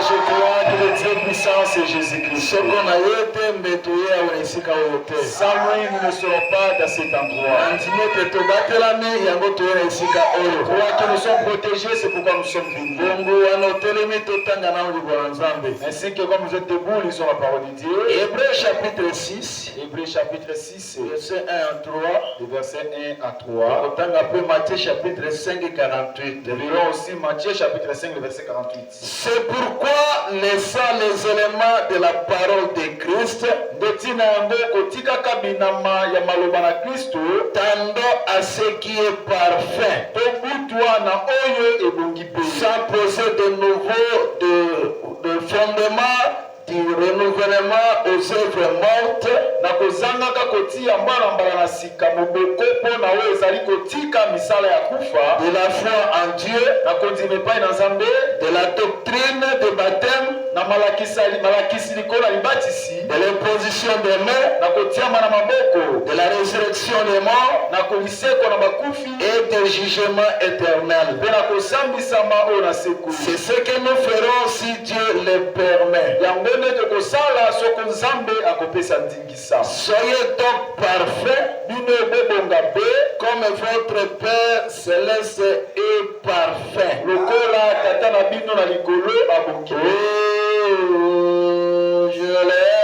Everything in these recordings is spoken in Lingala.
je crois que le Dieu puissant c'est Jésus-Christ. Sans lui, nous ne serons pas dans cet endroit. Je crois que nous sommes protégés, c'est pourquoi nous sommes venus. Ainsi que comme vous êtes debout, lisons la parole de Dieu. Hébreux chapitre 6. Hébreux chapitre 6. Verset 1 à 3. Les versets 1 à 3. Autant après Matthieu chapitre 5 et 48. Nous lirons aussi Matthieu chapitre 5, le verset 48. C'est pourquoi, laissant les éléments de la parole de Christ, tendons à ce qui est parfait, sans poser de nouveaux de fondements du renouvellement aux œuvres mortes, de la foi en Dieu, de la doctrine de baptême, de l'imposition des mains, de la résurrection des morts et du jugement éternel. C'est ce que nous ferons si Dieu le permet. Soyez donc parfaits comme votre Père céleste est parfait. Je l'aime.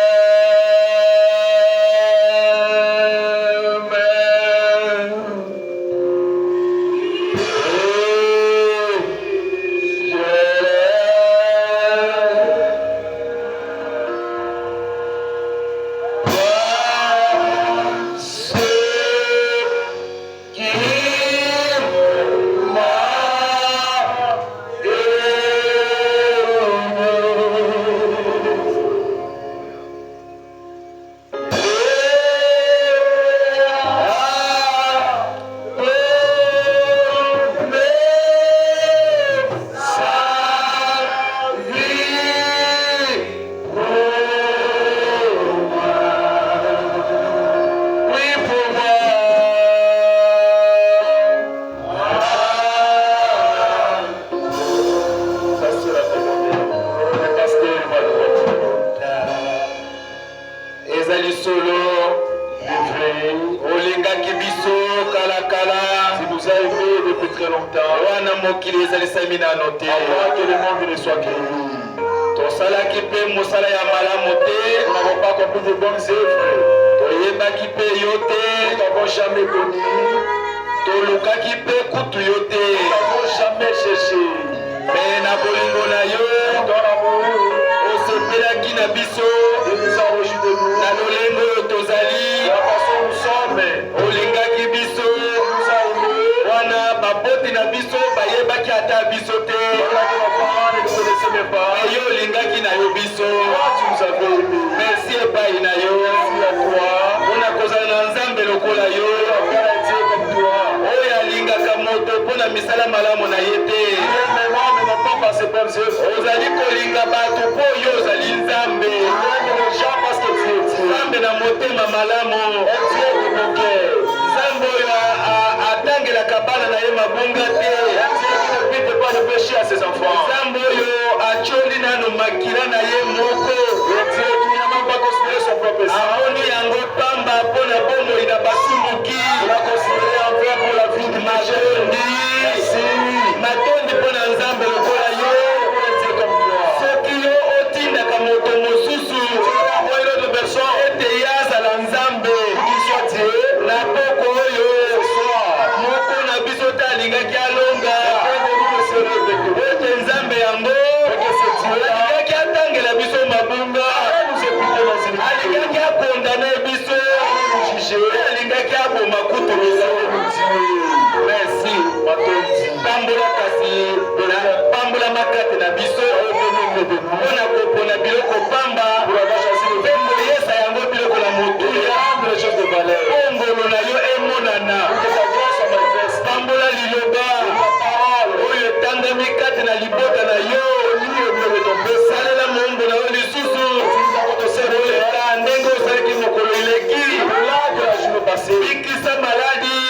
Maladie,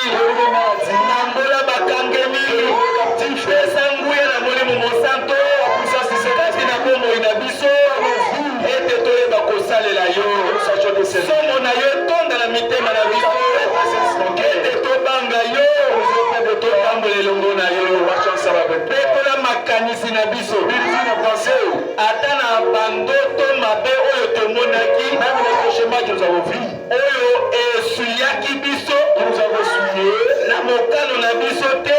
servir. somo na yo tonda na mitema na biso ete tobanga yo totambola elongo na yo petola makanisi na biso ata na bandoto mabe oyo tomonaki oyo esuyaki biso na mokano na biso te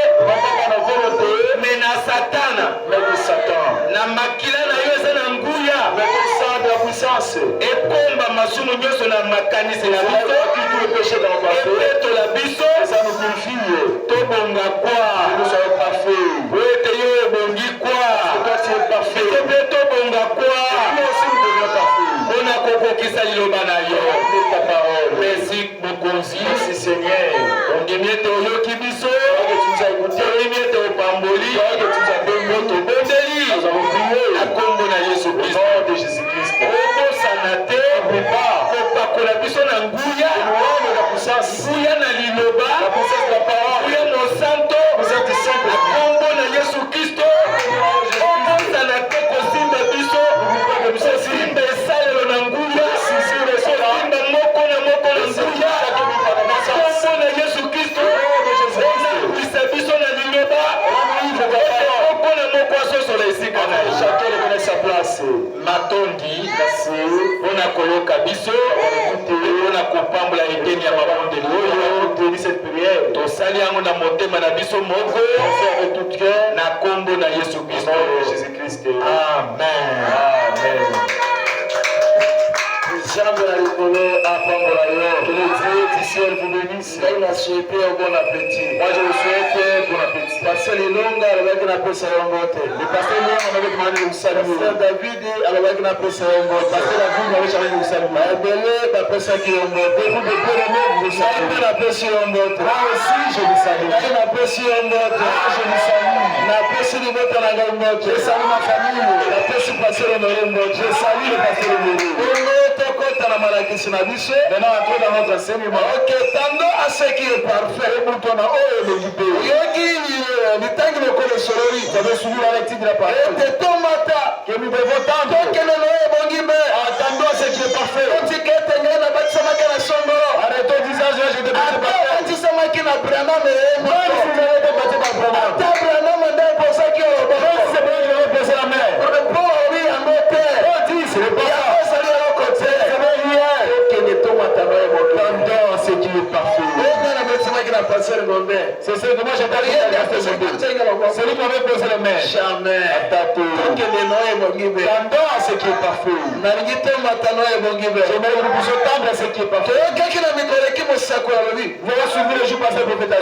me na satana na makila na yo eza na nguya ekomba masumu nyonso na makanisi na biso epetola biso tobonga kwa ete yo ebongi kwa mpe tobonga kwa mpona kokokisa liloba na yo. Merci mokonzi ondimi ete oyoki biso ondimi ete opamboli tobondeli na kombo na Yesu Kristo okosana te kopakola biso na nguya na liloba nguya mosanto na kombo na Yesu Kristo okosana te kosimba biso kosimba esalelo na nguya kosimba moko na moko na nguya kombo na Yesu Kristo onakwisa biso na liloba moko na moko asosola esika na ye matondi mpona koyoka biso mpona kopambola eteni ya mabondeli oyo tosali yango na motema na biso moko na kombo na Yesu Kristo. Amen. Jambe la likolo apambola yo. Que le Dieu du ciel vous bénisse. Moi je vous souhaite bon appétit. Pasteur Lilonga alobaki na pesa yo mbote. Le pasteur Lilonga alobaki mwana kusalimia. Pasteur David alobaki na pesa yo mbote. Pasteur David alobaki na kusalimia. Ebele ba pesa ki yo mbote. Vous de bien aimer vous saluer na pesa yo mbote. Moi aussi je vous salue. Na pesa yo mbote. Je vous salue. Na pesa ni mbote na ngai mbote. Je salue ma famille. Na pesa pasteur Honoré mbote. Je salue le pasteur Honoré. Maintenant entrons dans notre enseignement. Ok, tendons à ce qui est parfait. Vous avez suivi la lecture de la parole. Que nous devons tendre. Attendons à ce qui est parfait. Arrêtons d'usage, je te c'est ce que moi j'ai parlé. C'est lui qui m'avait posé les mains. Jamais. Tendons à ce qui est parfait. J'aimerais vous tendre à ce qui est parfait. Vous allez suivre le jour passé prophète.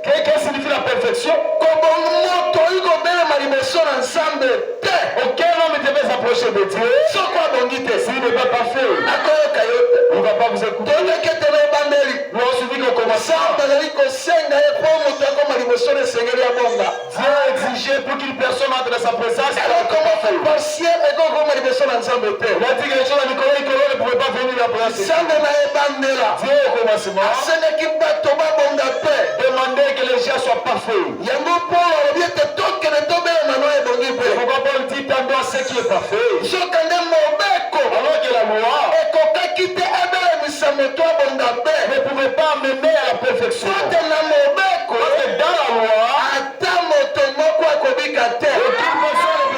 Qu'est-ce qui signifie la perfection? Aucun homme ne devait s'approcher de Dieu. S'il n'est pas parfait, il ne va pas vous écouter. Nous avons suivi qu'on commence. Dieu exigeait pour qu'une personne entre dans sa présence. Il a dit que les gens de Nicolas ne pouvaient pas venir à la présence. Dieu au commencement demandait que les gens soient parfaits. Pourquoi Paul dit tendons à ce qui est parfait? Alors que la loi ne pouvait pas mener à la perfection. Parce que dans la loi, aucune personne ne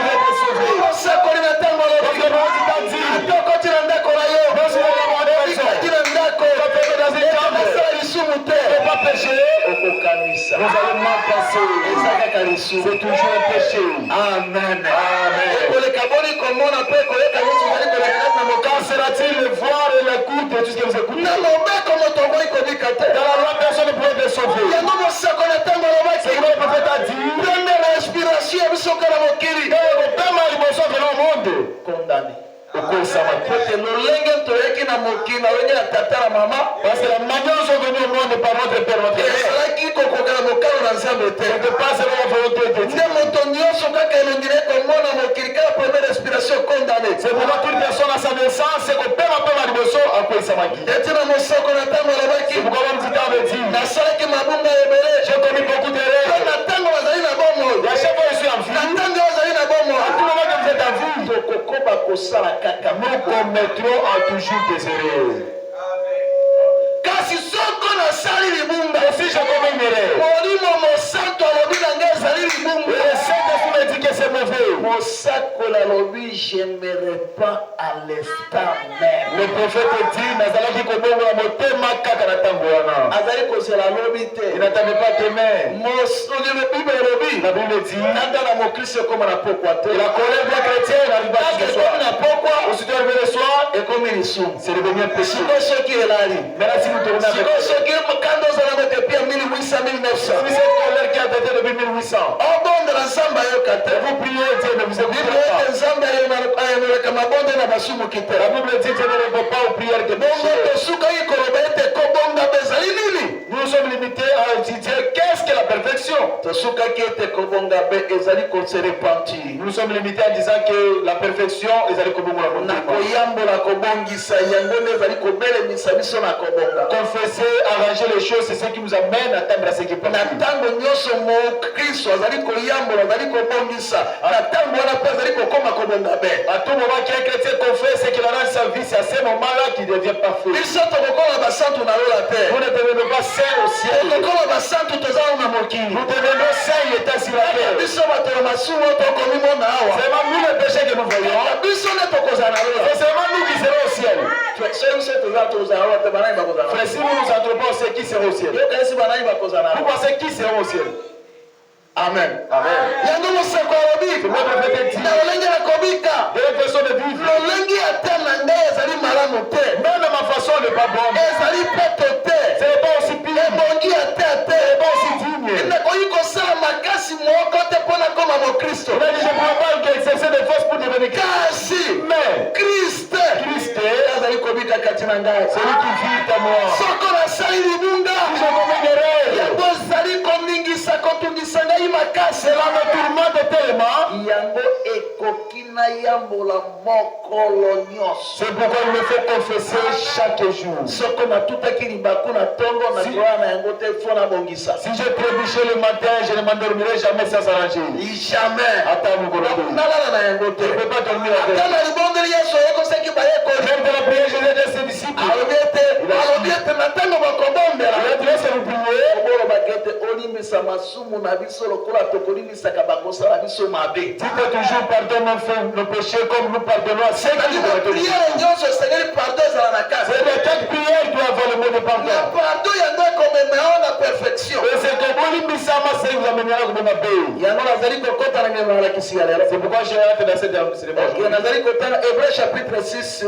pouvait être sauvée. Parce que nous avons dit, nous allons mal passer. C'est toujours un péché. Amen. Quand sera-t-il le voir et l'écoute et tout ce que vous écoutez? Dans la loi, personne ne peut être sauvé. C'est que le prophète a dit condamné. Parce que la manière dont sont venus au monde par notre Père, notre Père, c'est de passer la volonté de Dieu. C'est pourquoi toute personne à sa naissance, c'est que Père à Père à l'émotion, à quoi il s'est maquillé. C'est pourquoi l'homme dit dans le dit, j'ai commis beaucoup d'erreurs. Et à chaque fois je suis en vie, à tout moment que vous êtes en vie, nous commettrons en toujours des erreurs. Kasi soko na sali libunga. Et si je commets une erreur, Molimo mosanto alobi na ngai ezali libunga. et le Saint-Esprit me dit que c'est mauvais. Mosako la lobi j'aimerais pas à l'instant même. Le prophète dit, nazalaki kobongola motema kaka na ntango wana. Azali kozela lobi te. Il n'attendait pas t'aimer. Mosoli Bible lobi. La Bible dit, Nanga na mokristo koma na pokwa te. la colère d'un chrétien n'arrive pas Parce ce que soir. comme na pokwa Aussitôt arrivé le soir, et comme il sont. c'est devenu un péché. Siko soki elali. Maintenant, si nous tournons avec Siko soki mkando zala depuis 1800 1900. si cette colère qui a daté depuis 1800, Obondela nzamba yoka te. et vous priez Dieu, ne vous écoutez Bible pas. ete nzamba ayemeleka mabonde na basumu kite. La Bible dit Dieu ne répond pas aux prières de Bongo péché. tosuka ikoloba ete kobonga bezali nini? Nous sommes limités à dire qu'est-ce que la perfection. Tosukaki ete kobonga be ezali kose repentir. Nous sommes limités en disant que la perfection est allée comme la Na koyambola kobongisa yango nde ezali kobelemisa biso na kobonga. confesser, arranger les choses, c'est ce qui nous amène à atteindre ce qui est Na possible. ntango nyonso mokristo azali koyambola azali kobongisa na ntango wana mpe azali kokoma kobonga be. À tout moment qu'un chrétien confesse et qu'il arrange sa vie, c'est à ce moment-là qu'il devient parfait. Biso tokokola basantu na lola te. Nous ne devenons pas saints au ciel. Tokokola basantu tozala na mokili. Nous devenons saints, il est sur la terre. Biso bato ya masumu tokomi mona awa. C'est vraiment nous le péché que nous voyons. Biso nde tokozala na lola. C'est seulement nous qui serons au ciel. Soki biso tozala tozala awa te banani bakozala. Frère, si nous nous entreprenons, c'est qui sera au ciel? Yokanisi banani bakozala Vous awa. pensez qui sera au ciel? Amen. Amen. Yango moseko alobi. Le prophète dit, Na lolenge na kobika. de la façon de vivre, Lolenge ata na ngai ezali malamu te. même ma façon n'est pas bonne. Ezali peto te. Ce n'est pas aussi pire, Ebongi ata te. pas aussi digne. Nakoki kosala makasi moko te mpo na koma mokristo. Il a dit, je ne prends pas exercer des forces pour devenir chrétien. Kasi Mais Kriste Christ, azali kobika kati na ngai. celui qui vit à moi, Soko nasali libunga. si je commets une erreur, Yango ezali koningisa kotungisa ngai makasi. cela me tourmente tellement. Yango ekoki na yambola mokolo nyonso. C'est pourquoi il me faut confesser chaque jour. Soko natutaki libaku na ntongo na koya na yango te fo nabongisa. Si je trébuchais le matin, je ne m'endormirai jamais sans s'arranger. Jamais. Attends, mon gars. nalala na yango te. Je ne peux pas dormir avec. Ata na libondeli yesu oyekosaki bayekoli. Même dans la prière, je l'ai dit à ses disciples. alobi ete na ntango bakobombela Il a dit, laissez-nous prier. obolobaki ete olimbisa masumu na biso lokola tokolimbisaka bakosala biso mabe. Dites toujours pardon nos péchés comme nous pardonnons à ceux qui nous ont été. priere nyonso esengeli pardon ezala na kati. C'est de chaque prière doit avoir le mot de na pardon. pardon yango ekomemao na perfection. Et c'est que Bolimbisama, c'est vous amènera comme ma paix. yango nazali kokota na ngema alakisi ya lelo. C'est pourquoi j'ai hâte dans cette Ok, cérémonie. nazali kotala Hébreu chapitre 6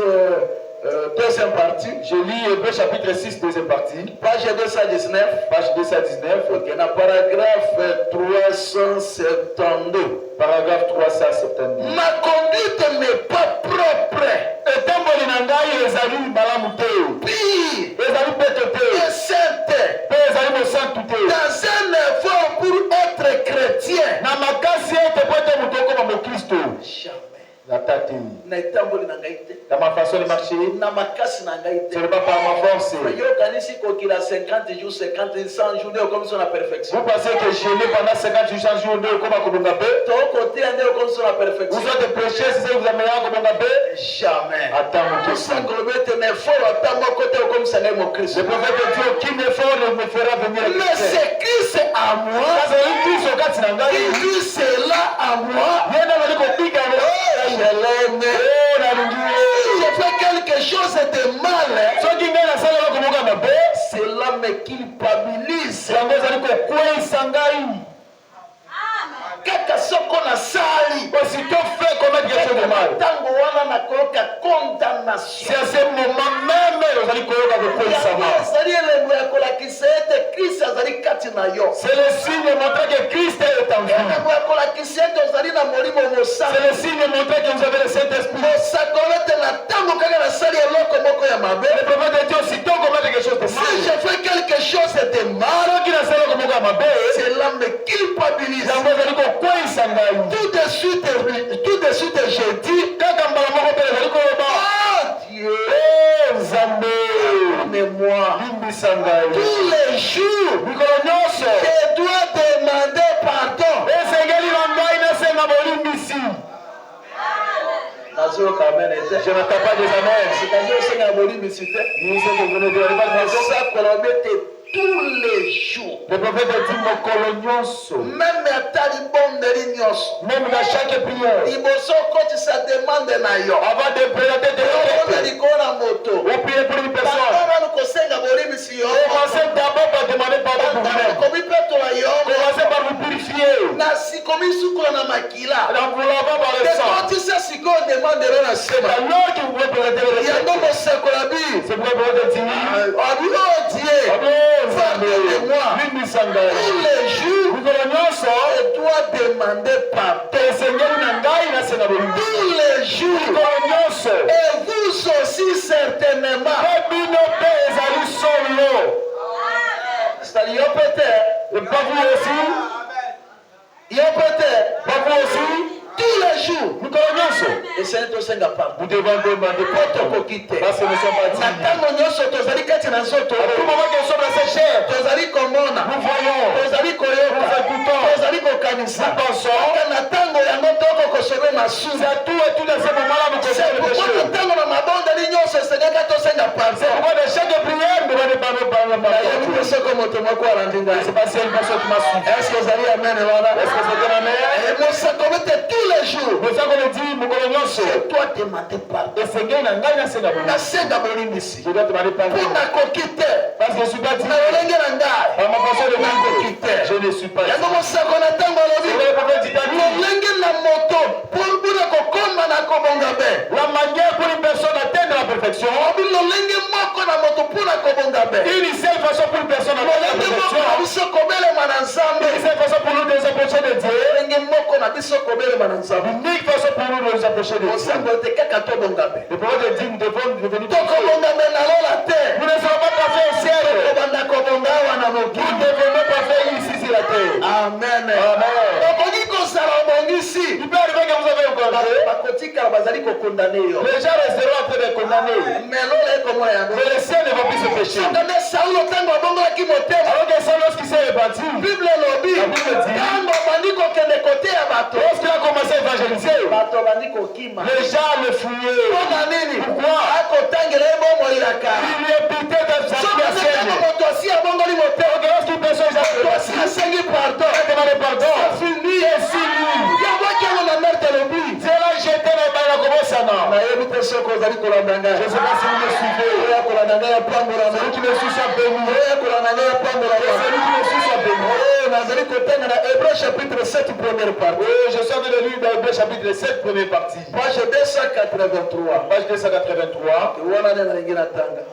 deuxième partie. Je lis Hébreu chapitre 6, deuxième partie, Page 219. page 219, Ok, na paragraphe 372. paragraphe 370. Ma conduite n'est pas propre. Etamboli na ngai ezali malamu te. Pire. Ezali pete te. Et sainte. Pe ezali mosantu te. Dans un effort pour être chrétien. Na makasi ete po ete moto okoma mokristo. Jamais. Ata te. Na etamboli na ngai te. Dans ma façon de marcher, Na makasi na ngai ce te. n'est pas par ma force. yokanisi kokila 50 jours 50 100 jours nde okomiso na perfection. Vous pensez que jeûner pendant 50 jours, 100 jours, deux, comme à Kobongabe? tokoteya nde okomiso na perfection. Vous êtes péché, c'est ça que vous amenez à Kobongabe? Jamais. Attends, mon Dieu. osakolobi ete na effort ata moko te okomisa ngai mokristo. Le prophète dit aucun effort ne me fera venir à mais Christ. c'est Christ à moi. Christ est là à moi. Je l'aime. Si je fais quelque chose de mal, cela me culpabilise. Kaka soko na sali. Aussitôt fait commettre quelque chose de mal. Tango wana nakoloka condamnation. C'est à ce moment même que vous allez connaître le point Ezali elembo ya kolakisa ete Kristo azali kati na yo. C'est le signe de montrer que Christ est en vous. Elembo ya kolakisa ete ozali na molimo mosantu. C'est le signe de montrer que vous avez le Saint-Esprit. osakolo ete na ntango kaka nasali eloko moko ya mabe. Le prophète dit aussitôt commettre quelque chose de mal. Si je fais quelque chose de mal, cela me culpabilise. Tout de suite je dis, oh Dieu, pardonne-moi. Tous les jours, je dois demander pardon. Je n'attends pas des amen. Tous les jours. Le prophète a dit Même à même dans chaque prière, ça demande avant de présenter des requêtes, vous priez pour une personne. Commencez d'abord par demander pardon pour vous-même. Commencez par vous purifier. En vous lavant par le sang. C'est alors que vous pouvez présenter les requêtes. C'est pour vous dire, pardonnez-moi. Tous les jours, je dois demander pardon. Tous les jours, et vous aussi certainement. C'est-à-dire, peut-être, pas vous aussi, pas vous aussi, tous les jours, nous connaissons. et c'est un pardon. Vous devez demander pardon. Parce que nous sommes pas dignes. À tout moment que nous sommes dans cette chair, nous voyons, nous écoutons, nous pensons. C'est à tout et tous les moments-là nous concernons le péché. C'est pourquoi de chaque prière, nous devons demander pardon. C'est pas si une personne qui m'a suivi. Est-ce que c'est un amen? Tous les jours, nous avons dit, nous connaissons. c'est toi demander pardon. Et c'est bien, je dois demander pardon. Parce que je ne suis pas dit. Par ma façon de vivre, je ne suis pas dit. La manière pour une personne d'atteindre la perfection, une seule façon pour une personne d'atteindre la perfection, une seule façon pour nous de nous approcher de Dieu, unique façon pour nous de nous approcher de Dieu. Le prophète dit, nous devons devenir parfaits. Nous ne sommes pas parfaits au ciel. Nous devenons parfaits ici sur la terre. Amen. Amen. Il peut arriver que vous avez condamné. Les gens resteront en train de condamner. Mais les siens ne vont plus se pécher. Alors que Saul, lorsqu'il s'est répandu, la Bible dit, lorsqu'il a commencé à évangéliser, les gens le fouillaient. Pourquoi? Il lui est pité de sa situation. Lorsqu'une personne a demandé pardon, c'est fini. C'est là que j'étais dans la commençana. Je ne sais pas si vous me suivez. Celui qui me suit soit béni. Celui qui me suit soit béni. Hébreux chapitre 7, première partie. Je suis en train de lire dans Hébreux chapitre 7, première partie. Page 283. Page 283.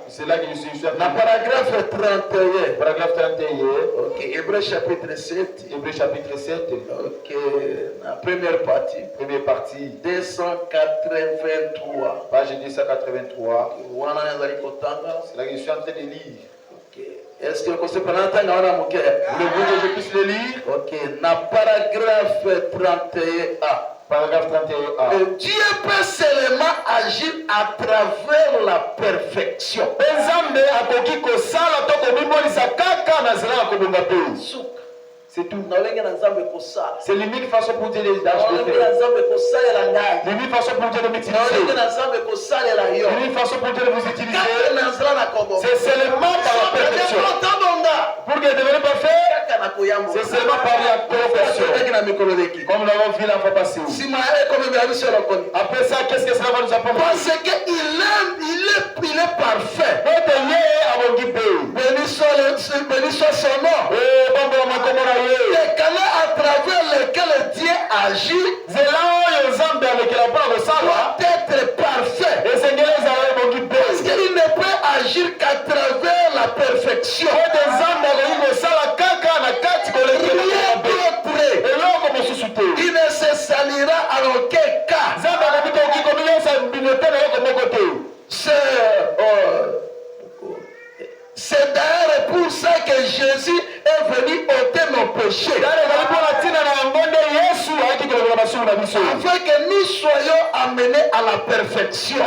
C'est là que je suis. La paragraphe 31. Paragraphe 31. Ok, Hébreux chapitre 7. Hébreux chapitre 7. Ok, la première partie. Première partie. 283. Page 283. C'est là que je suis en train de lire. Ok. Est-ce que vous voulez que je puisse le lire? Ok, la paragraphe 31a. Paragraphe 31a. Dieu peut seulement agir à travers la perfection. C'est tout. C'est l'unique façon pour Dieu de faire. L'unique façon pour Dieu de m'utiliser. L'unique façon pour Dieu de vous utiliser. C'est seulement par la perfection. Pour que devenez parfait, c'est seulement par la perfection. Comme nous l'avons vu la fois passée. Après ça, qu'est-ce que cela va nous apprendre? Parce qu'il est parfait. Béni soit son nom. Les canaux à travers lesquels Dieu agit doit être parfait. Parce qu'il ne peut agir qu'à travers la perfection. Rien d'autre. Il ne se salira en aucun cas. C'est d'ailleurs pour ça que Jésus est venu ôter nos péchés. Afin que nous soyons amenés à la perfection.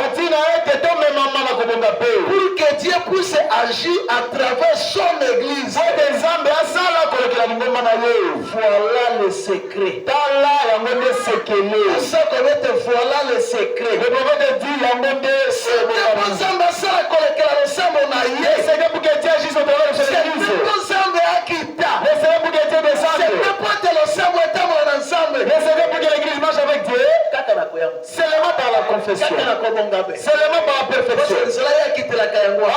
Pour que Dieu puisse agir à travers son église. Voilà le secret. ça commettre voilà le secret. Le prophète dit la monde c'est pour Zamba ça kolekela losambo na ye. C'est pour que Dieu agisse au travers de cette église. C'est pour Zamba akita. C'est pour que Dieu descende. C'est pour que losambo etambola ensemble. C'est pour que l'église marche avec Dieu. Seulement par la confession. Seulement par la perfection. Parce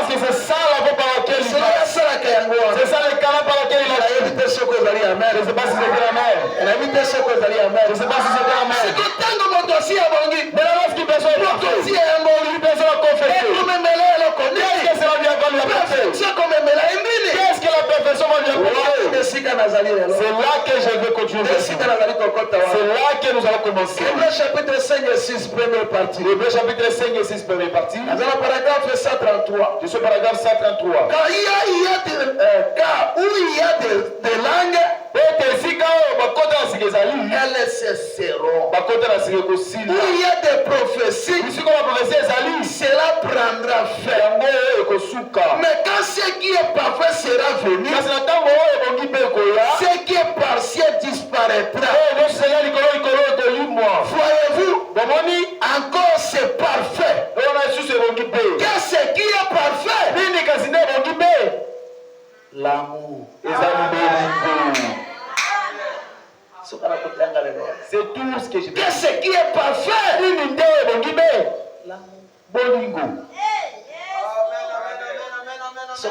que c'est ça la voie par laquelle il passe. C'est ça le canal par lequel il a fait. Je ne sais pas si c'était la mer. Je ne sais pas si c'était la mer. Mais là, lorsqu'il besoin de confesser, il besoin de confesser. Qu'est-ce que cela lui a valu apporter? Qu'est-ce que la perfection va lui apporter? C'est là que je veux continuer. C'est là que nous allons commencer. Hébreux chapitre 5 et 6, première partie. Hébreux chapitre 5 et 6, première partie. Dans le paragraphe 133. De ce paragraphe 133. Car où il y a des langues, elles cesseront. Où il y a des prophéties, cela prendra fin. Mais quand ce qui est parfait sera venu, ce qui est partiel disparaîtra. Voyez-vous, encore c'est parfait. Qu'est-ce qui est parfait? L'amour. C'est tout ce que je veux. Qu'est-ce qui est parfait? L'amour. Si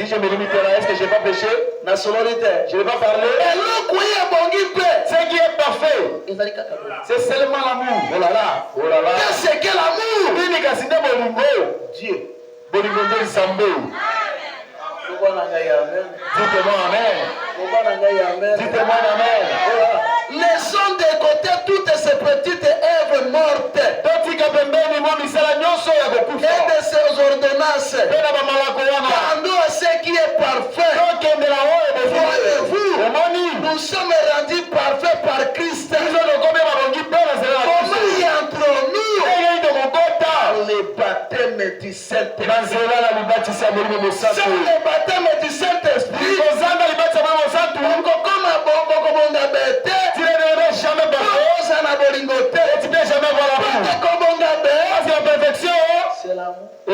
je me limite là, est-ce que je n'ai pas péché? Je ne vais pas parler. Ce qui est parfait, c'est seulement l'amour. Oh là là. Qu'est-ce que l'amour? Dieu. Dites-moi amen. Dites-moi amen. Laissons de côté toutes ces petites œuvres mortes et de ces ordonnances. Rendons à ce qui est parfait. Voyez-vous, nous sommes rendus parfaits par Christ. Comment y entrons-nous? Les baptêmes du Saint-Esprit. C'est les baptêmes du Saint-Esprit. C'est l'amour. Je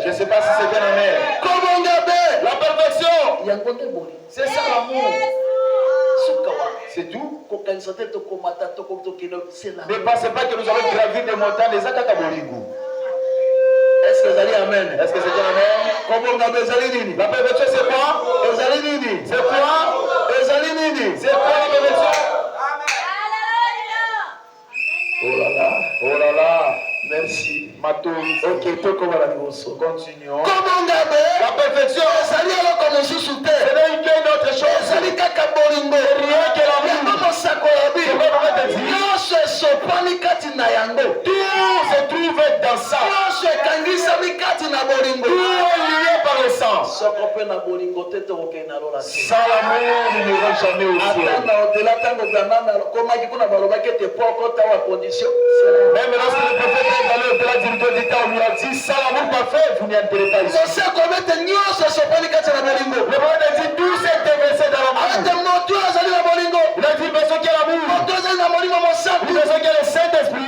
ne sais pas si c'est un amen. La perfection. C'est ça l'amour. C'est tout. Ne pensez pas que nous allons gravir des montagnes. Est-ce que vous allez amen? Est-ce que c'est un amen? La perfection c'est quoi? C'est quoi? C'est quoi la perfection? Oh là là. Merci. Ok, tout comme la niveau. Continuons. La perfection. C'est une autre chose. C'est rien que l'amour. Tout se trouve dans ça. Tout est lié par le sang. Sans l'amour, nous n'irons jamais au ciel. Même lorsque le prophète est allé au-delà du dos du temps, on lui a dit sans l'amour parfait, vous n'y entrerez pas ici. Le prophète dit tout s'est déversé dans l'amour. Il a dit personne qui a l'amour. Il personne qui a le Saint-Esprit.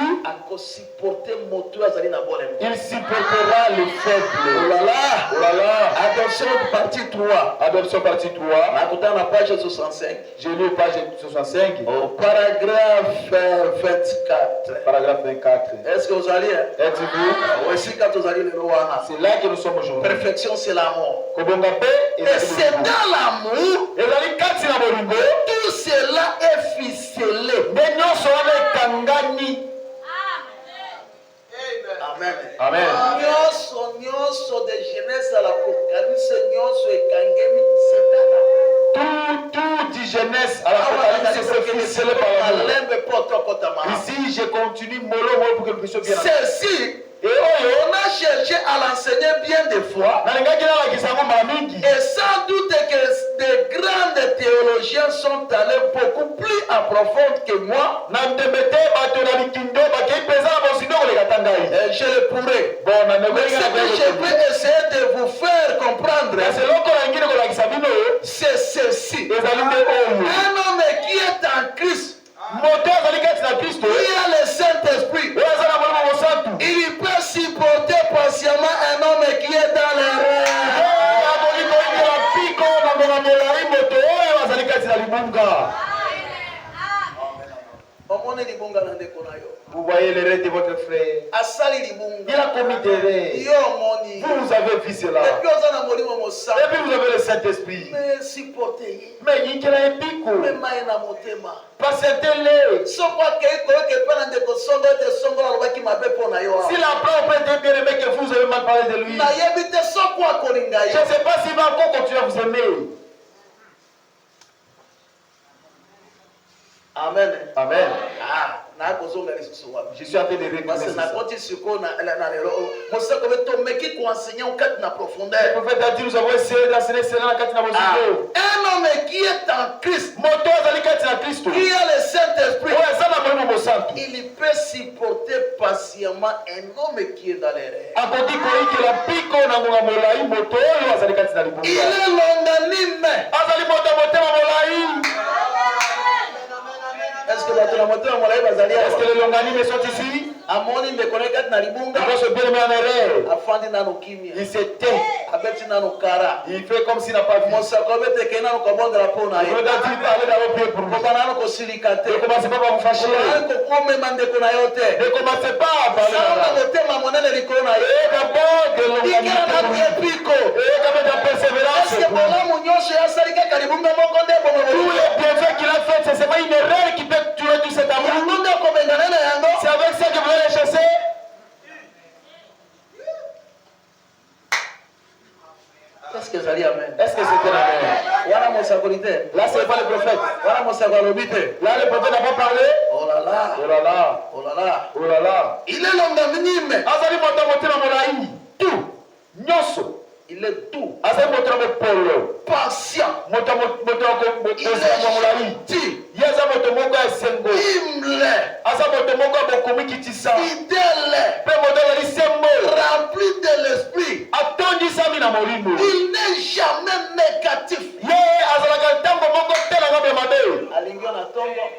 Il supportera les faibles. Oh là là. Adoption partie 3. Adoption partie 3. À la page 65. J'ai lu page 65. Au paragraphe 24. Paragraphe 24. Est-ce que vous allez? Êtes-vous? C'est là que nous sommes aujourd'hui. Perfection, c'est l'amour. Et c'est dans l'amour. Et tout cela est ficelé. Amen. Amen. Nyonso de jeunesse à la Apocalypse, nyonso ekangemi c'est tout de jeunesse à l'Apocalypse c'est ficelé par l'amour. Ici je continue mollo pour que nous puissions bien. Ceci. Et on a cherché à l'enseigner bien des fois. Et sans doute que des grands théologiens sont allés beaucoup plus en profondeur que moi. Et je le pourrai. Mais ce que je vais essayer de vous faire comprendre, c'est ceci. Vous voyez le rêve de votre frère. Il a commis des rêves. Vous avez vu cela. Et puis vous avez le Saint-Esprit. Mais il y a un pico. Patientez-le. Si l'empereur peut être bien aimé que vous avez mal parlé de lui, je ne sais pas s'il va encore continuer à vous aimer. Amen. Amen. Je suis en train de réclamer ça. Le prophète a dit nous avons essayé d'enseigner cela dans la un homme qui est en Christ, qui a le Saint-Esprit, il peut supporter patiemment un homme qui est dans les rêves. Il est longanime. Est-ce que les longanimes sont ici? Il s'était. Il fait comme s'il n'a pas vu. Il regarde ne commencez pas à vous fâcher. Ne commencez pas à parler. D'abord de l'humanité. Et de la persévérance. Tous les bienfaits qu'il a fait, c'est seulement une erreur qui peut tuer tout cet amour. C'est avec ça que vous allez chasser. Est-ce que c'est amen? Est-ce que c'était amen? Là, ce n'est pas le prophète. Là, le prophète n'a pas parlé. Oh là là. Oh là là. Oh là là. Oh là là. Il est longanime. Tout. Nyoso. Il est tout. Patient. Il est gentil. Fidèle. Rempli de l'esprit. Il n'est jamais négatif.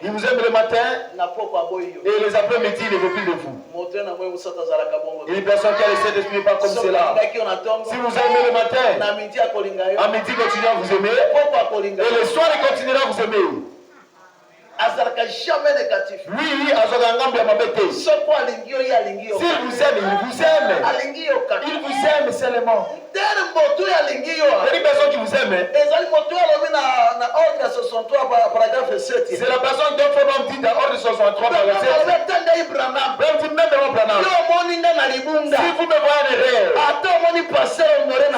Il vous aime le matin et les après-midi, il ne veut plus de vous. Il y a une personne qui a laissé d'esprit pas comme cela. Si vous aimez le matin, à midi, continuez à vous aimer. Et le soir, il continuera à vous aimer. Jamais négatif. Oui, s'il vous aime, il vous aime. Il vous aime seulement. Il y a une personne qui vous aime. C'est la personne dont on dit dans Ordre 63 par verset 7. Même si vous me voyez en erreur,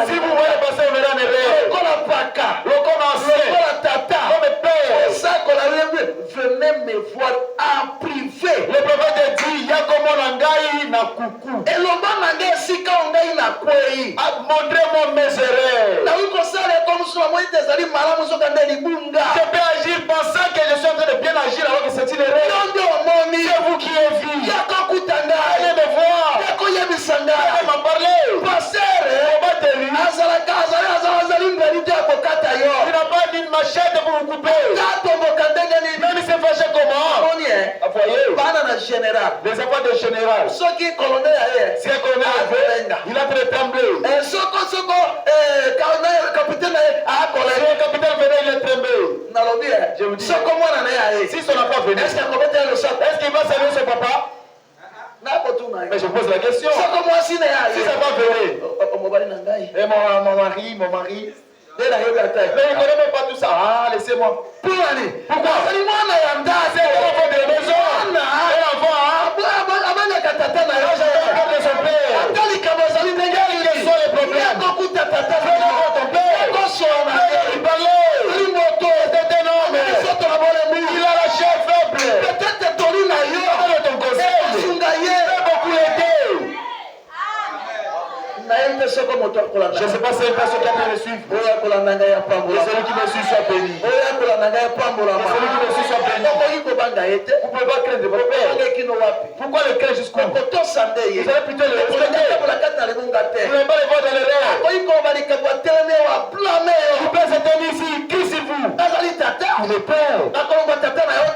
si vous voyez passer en erreur, comme père, venez me voir en privé. Le prophète dit, Yakomo Nangai na kuku. Et l'homme Nangai sika ongai na kwei. Montrez-moi mes erreurs. Na uko sale comme sur moi tezali malamu soka ndeli bunga. Je peux agir pensant que je suis en train de bien agir alors que c'est une erreur. C'est vous qui avez vu. Yakakutanga. Allez me voir. Yakoyebisanga. Allez m'en parler. Pasteur. Combattez-lui. Azali mberite akokata yo. Il n'a pas une machette pour vous couper. Même si c'est fâché comment? Voyez. Général. Les enfants de général. Ce qui est colonel ailleurs. Si un colonel il a fait trembler. Capitaine a colonel. Si un capitaine venait, il est tremblé. Je vous dis. Si son enfant venait, est-ce qu'il va saluer son papa? Mais je pose la question. Si sa femme venait. Et mon mari. Mais il ne connaît même pas tout ça. Ah, laissez-moi. Pourquoi? C'est l'enfant de la maison. Je ne sais pas si c'est une personne qui a pu me suivre. Et celui qui me suit soit béni. Et celui qui me suit soit béni. Vous ne pouvez pas craindre votre père. Pourquoi le craindre jusqu'où? Vous allez plutôt le respecter. Vous n'allez pas le voir dans les rêves. Il peut se tenir ici, il crie sur vous. Il est père.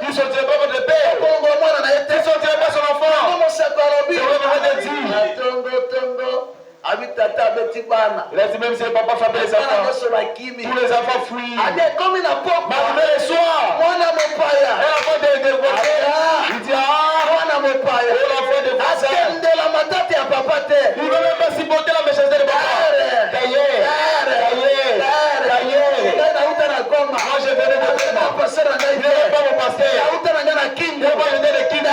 Il ne sortira pas votre père. Il ne sortira pas son enfant. C'est vrai que vous avez dit. Il a dit même si le papa frappait les enfants, tous les enfants fuient. Malgré les soirs, et l'enfant de voisin, il dit l'enfant de voisin, il ne veut même pas supporter la méchanceté de papa. Moi je venais de Goma. Il n'est pas mon pasteur. Il n'est pas le de Kimi.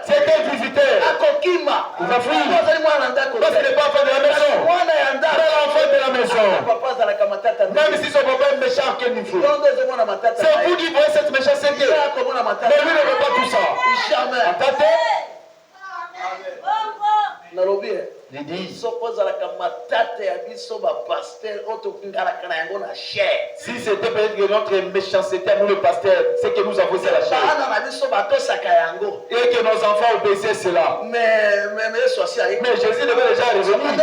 C'était visiteur. Il va fuir. Parce qu'il n'est pas enfant de la maison. L'enfant de la maison. Même si son papa est méchant, quel niveau. C'est vous qui voyez cette méchanceté. Mais lui ne veut pas tout ça. Il dit, si c'était peut-être que notre méchanceté à nous le pasteur, c'est que nous avons c'est la chair. Et que nos enfants obéissaient cela. Mais Jésus devait déjà revenir.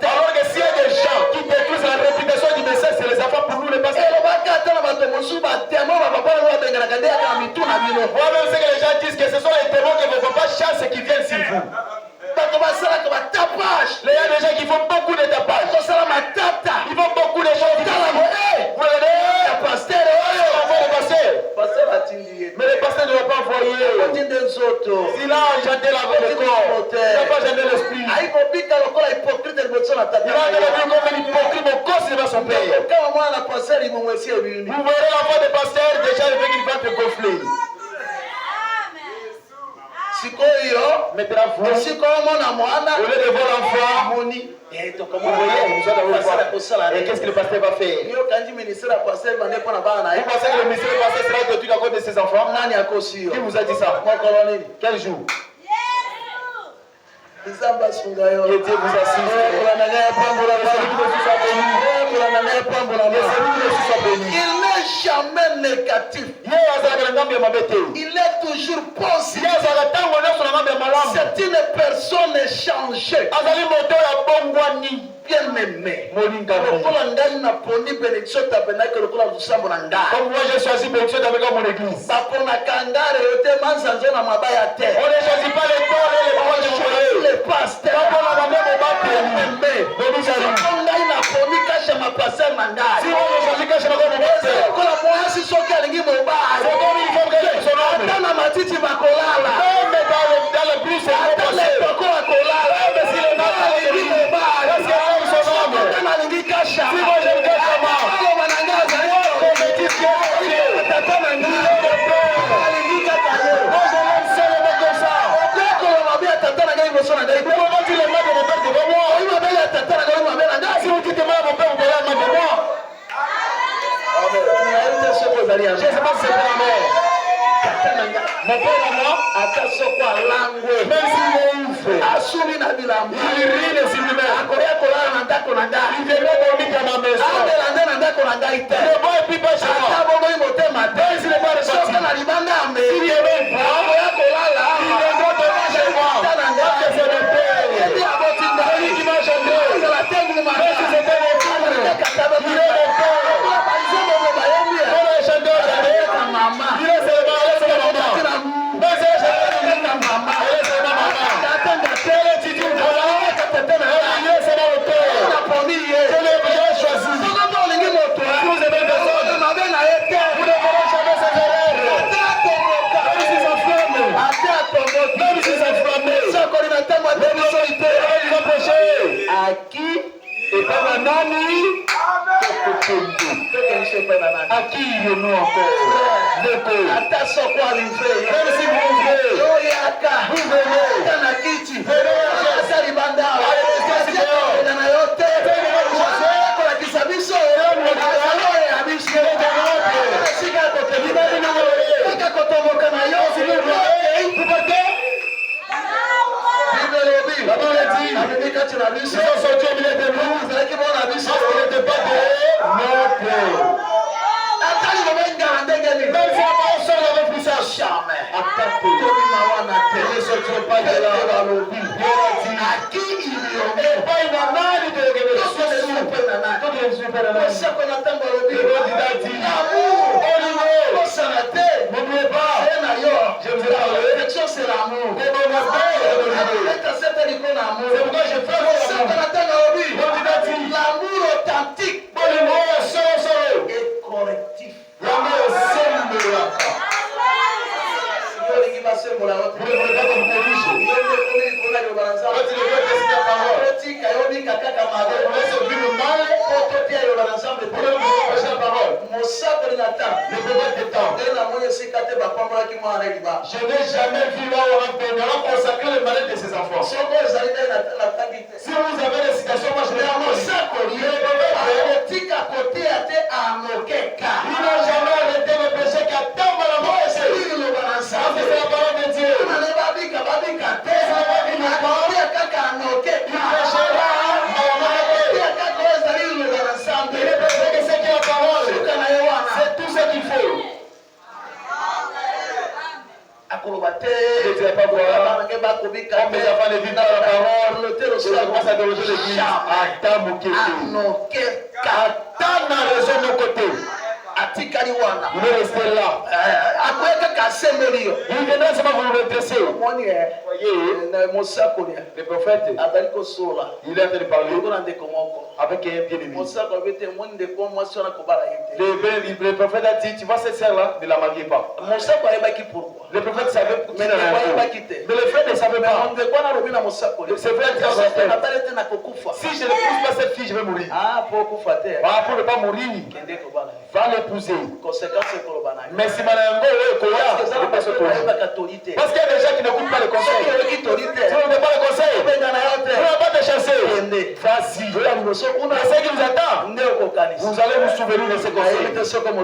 Alors que s'il y a des gens qui détruisent la réputation du message, c'est les enfants pour nous les pasteurs. Voilà ce que les gens disent, que ce sont les démons que vos papas chassent et qui viennent sur vous. Il y a des gens qui font beaucoup de tapage. Ils font beaucoup de choses. Mais le pasteur ne va pas envoyer. S'il a engendré la voix de corps, il n'a pas engendré l'esprit. Il a comme un hypocrite, mon corps c'est son père. Vous verrez la voix du pasteur déjà avec une vente gonflée. Maintenant, vous, au lieu de voir l'enfant, vous voyez, et qu'est-ce que le pasteur va faire? Vous pensez que le ministère du pasteur sera détruit à cause de ses enfants? Qui vous a dit ça? Quel jour? Que Dieu vous assiste. Il n'est jamais négatif. Il est toujours positif. C'est une personne échangée. Bien aimé. Comme moi j'ai choisi bénédiction avec mon église. On ne choisit pas les corps et les paroles de mon pasteur. Je ne sais pas si c'est pour la mère. Mon père et moi, même s'il est ouf, il rit les illuminaires. Il viendrait dormir dans ma maison. Le bon et puis pas chez moi. Même s'il n'est pas ressorti, s'il y avait une part, il viendra dormir chez moi. Parce que c'est mon père. Celui qui m'a chanté. Même si c'était mon père, il est mon père. À qui et pas ma nani. À qui nous encore? Même si vous ouvrez, vous venez. kati na biso. Ils sont sortis au milieu de nous. Ezalaki bona biso. Parce qu'ils n'étaient pas de notre. Atali ngana ndenge nini. Même si on sort avec puissance. Jamais. Attaque. Tobi mawana te. Ils ne sortiront pas de là. Aki iliombe. Et pas une nani de Tous les super nana. Tous les super nana. Kosa kona tango lobi. Le roi d'Idati. L'amour. Olivier. Kosa na te. N'oubliez pas. C'est na yo. Je vous ai parlé. L'affection c'est l'amour. C'est mon appel. C'est pourquoi je fais l'amour authentique et correctif. Je n'ai jamais vu là où on a consacré le malheur de ses enfants. Si vous avez des citations, moi je vais en il n'a jamais arrêté le péché qu'à tant la mort. C'est la parole de Dieu. C'est tout ce qu'il faut. Je ne dirais pas voir. Comme mes enfants ne vivent pas la parole, je commence à déroger l'église. Attends mon kéké. Attends la raison de mon côté. Atikali wana. Vous allez rester là. Akweka kasembelio. Vous viendrez seulement vous redresser. Moni Voyez, na mosako lia. le prophète, Abaliko sola. il est en train de parler Yoko na ndeko moko. avec un bien-aimé. Mosako bete moni ndeko mwasi wana kobala yete. Le prophète a dit, tu vois cette sœur-là, ne la mariez pas. Mosako ayebaki pourquoi. Le prophète savait Mais qu'il ndeko avait ayebaki te. mais le frère ne savait pas. Ndeko wana lobi na mosako lia. C'est vrai, c'est Na balete na kokufa. si je ne pousse pas cette fille, je vais mourir. Ah pour kufa te. Ah, pour ne pas mourir, Kende kobala. va l'épouser. Conséquence koloba na. Mais si Manango est Koya, Parce que ça ne va pas se tourner. pas catholique. Parce qu'il y a des gens qui n'écoutent pas le conseil. Si tu n'écoutes pas le conseil, tu ne vas pas te chasser. Vas-y. Mais ce qui vous attend, vous allez vous souvenir de ce conseil. Je ne sais pas si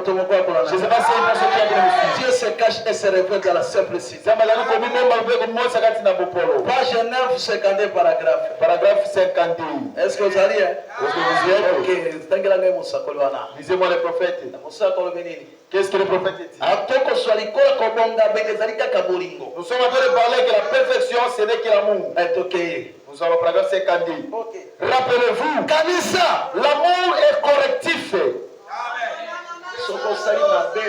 c'est une personne qui a de me Dieu se cache et se révèle dans la simplicité. Page 9, 52 paragraphe. Paragraphe 51. Est-ce que vous allez? Est-ce que vous y êtes? Ok, tangela ngai mosakoli wana. Lisez-moi le prophète. Mosakoli benini? Qu'est-ce que le prophète dit? Atoko swali kola kobonga benge ezali kaka bolingo. Nous sommes en train de parler que la perfection, ce n'est que l'amour. Etokeye. Nous sommes au paragraphe 52. Ok. Rappelez-vous, Kanisa, l'amour est correctif. Soko osali mabe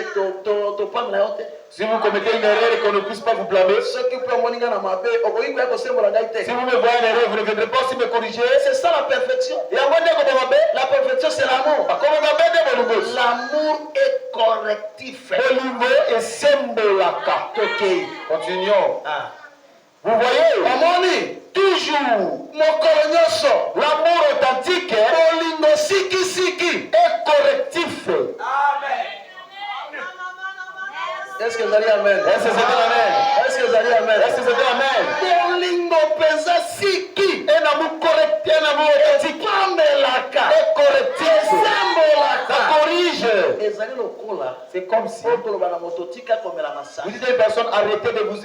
topanga yo te. Si vous commettez une erreur et qu'on ne puisse pas vous blâmer, Soki mpe omoninga na mabe okoki koya kosembola ngai te. si vous me voyez une erreur, vous ne viendrez pas aussi me corriger. C'est ça la perfection. Et à moi, La perfection c'est l'amour. l'amour L'amour est correctif. et sembolaka. Ok. Continuons. Ah. Vous voyez, Amoni. toujours Mokolo nyonso. l'amour authentique Bolingo siki siki. est correctif. Est-ce que vous allez amen? Est-ce que c'est un amen? Est-ce que vous allez amen? Est-ce que c'est un amen? Bolingo pesa siki. Un amour correct, un amour authentique Pamelaka. est correctif. Sembolaka. Ça corrige. Ezali lokola. C'est comme si Okoloba na moto tika komela masanga. vous dites à une personne, arrêtez de prendre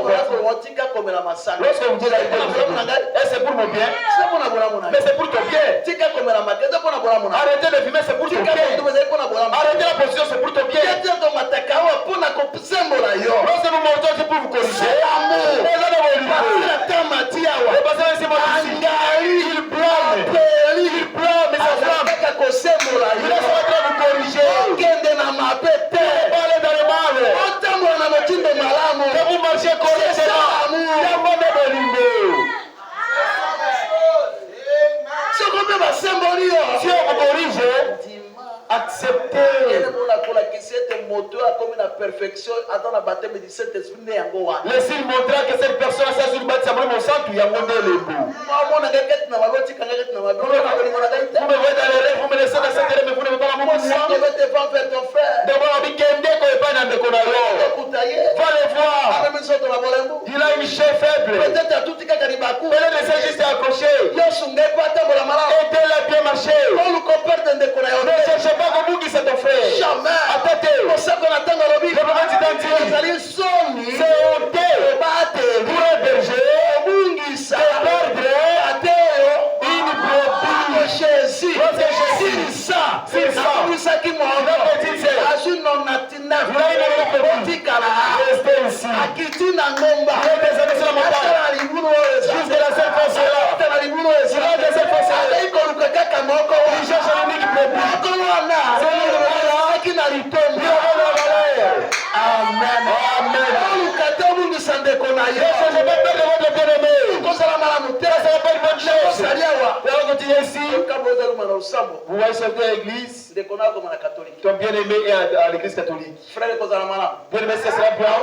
Okola le ko tika komela masanga. Lorsque vous dites c'est pour mon bien, C'est pour na bolamu na. mais c'est pour ton bien. Tika komela makeza pour na bolamu na. Arrêtez de fumer, c'est pour ton Tika bien. komela pour na bolamu. Arrêtez la position, c'est pour ton bien. Tete to matakawa pour na kosembola yo. Lorsque nous montons, c'est pour vous corriger. Amour. Et là, dans vos Pasila tamatiawa. et parce que c'est mon il blâme. Il blâme mes enfants. Kaka kosembola Il est yo. en train de vous corriger. Kende na mabe te. Parlez dans le mal. Otambola na motindo malamu. Que vous marchez correctement. Il y a mon bolingo. Soko pe basemboli yo. Si on vous corrige, acceptez. Moto a comme la perfection attend la baptême du Saint-Esprit né yango wana. Laissez-le montrer que cette personne a sur le bâtiment mon sang, il y a mon délébo. Mama na ngeket na maboti kangeket na maboti. Vous me voyez dans les rêves, vous me laissez dans cette rêve, mais vous ne pouvez pas l'amour pour moi. Je vais te faire faire ton frère. D'abord, on dit qu'il y a un déco et pas un déco dans l'eau. Écoutez. Va les voir. Avec mes autres la bolembu. Il a une chair faible. Peut-être à tout tika karibaku. Mais le message juste accroché. Yo sunge pas tambola mala. Aidez-le bien marcher. On nous compare de ndeko na yo. Ne cherchez pas comme vous qui c'est ton frère. Jamais. Attendez. Pour ça qu'on attend dans le Le prophète identique. Vous allez sonner. C'est honteux Bate. pour un berger Mungisa. de perdre Restez ici. Jusqu'à la seule force là. Il cherche l'unique brebis. Amen. Amen. Ne changez pas de votre bien-aimé. Ça ne sera pas une bonne chose. Et on continue ici. Vous voyez sortir à l'église. Ton bien-aimé est à l'église catholique. Bien-aimé, ça sera bien.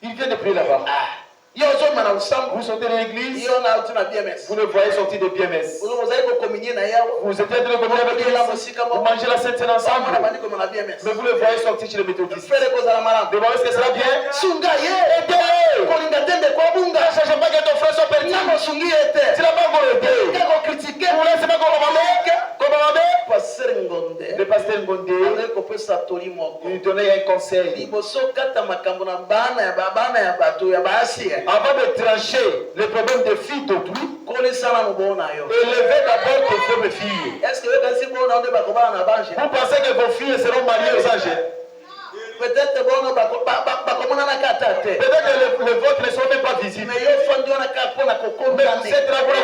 Il vient de prier là-bas. Vous sortez de l'église, vous le voyez sortir de BMS. Vous êtes en train de communier avec Christ, vous mangez la Sainte Seine ensemble, mais vous le voyez sortir chez les méthodistes. Demandez est-ce que ça va bien? Aidez-le! Ne cherchez pas que ton frère soit perdu. Tu n'as pas encore aidé. Vous laissez pas le pasteur Ngonde, il donnait un conseil. Avant de trancher les problèmes des filles d'autrui, élevez d'abord tes propres filles. Vous pensez que vos filles seront mariées aux anges? Peut-être que le vôtre ne sont même pas visibles. Mais vous êtes là pour le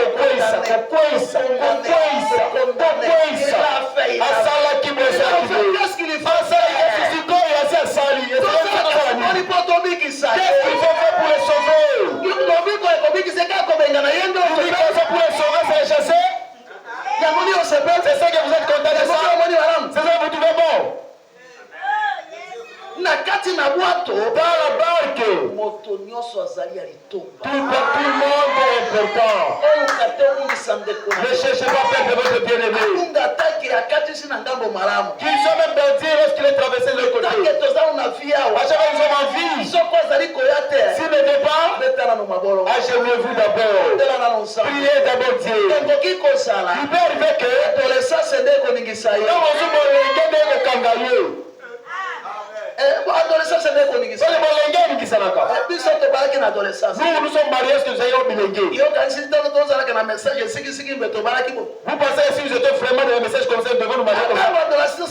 qu'est-ce qu'il faut faire? Qu'est-ce qu'il faut faire pour les sauver? Pour les sauver, c'est les chasser. C'est ça que vous êtes content de ça? C'est ça que vous trouvez bon? Dans la barque, tout le monde est important. Ne cherchez pas à perdre votre bien-aimé. Qu'ils soient même perdus lorsqu'il est traversé de l'autre côté. À chaque fois qu'ils ont envie, s'il ne veut pas, agenouillez-vous d'abord. Priez d'abord Dieu. Il peut arriver que adolescence c'est quoi? Nous sommes mariés parce que nous ayons bilingué. Vous pensez que si vous êtes vraiment dans un message comme ça, nous devons nous marier comme ça?